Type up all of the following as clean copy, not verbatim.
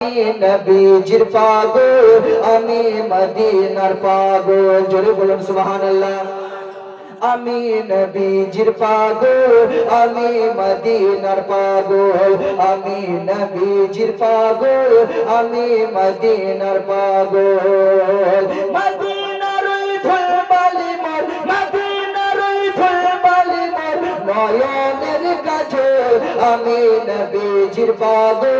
নবীজির পাগল আমি মদিনার পাগল জোরে বলুন সুবহানাল্লাহ আমি নবীজির পাগল আমি মদিনার পাগল আমি নবীজির পাগল আমি মদিনার পাগল মদিনার ওই ধুলবালি মোর মদিনার ওই ধুলবালি মোর নয়নের কাজল আমি নবীজির পাগল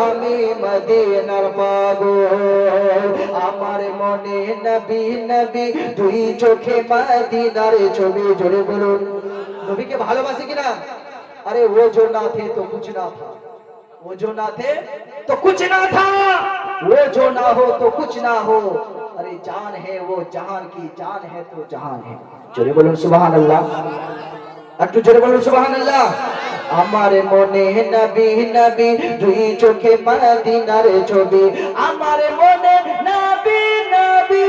আমি মদিনার পাগল আমার মনে নবী নবী দুই চোখে মদিনার ছবি জোরে বলুন নবীকে ভালোবাসে কিনা अरे वो जो ना थे तो कुछ ना था वो जो ना थे तो कुछ ना था वो जो ना हो तो कुछ ना हो अरे जान है वो जहान की जान है तो जहान है जोरे बोलूं सुभान अल्लाह একটু জোরে বলুন সুবহানাল্লাহ আমার মনে নবী নবী দুই চোখে মদিনার ছবি আমার মনে নবী নবী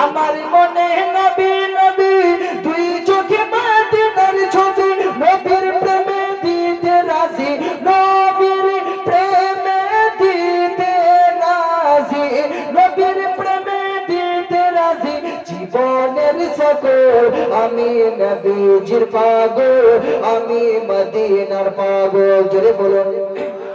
আমার মনে নবী নবী দুই চোখে মদিনার ছবি নবীর প্রেমে দিতে রাজি নবীর প্রেমে দিতে রাজি নবীর প্রেমে দিতে রাজি জীবনের সকল আমি নবীজির পাগল আমি মদিনার পাগল জোরে বলুন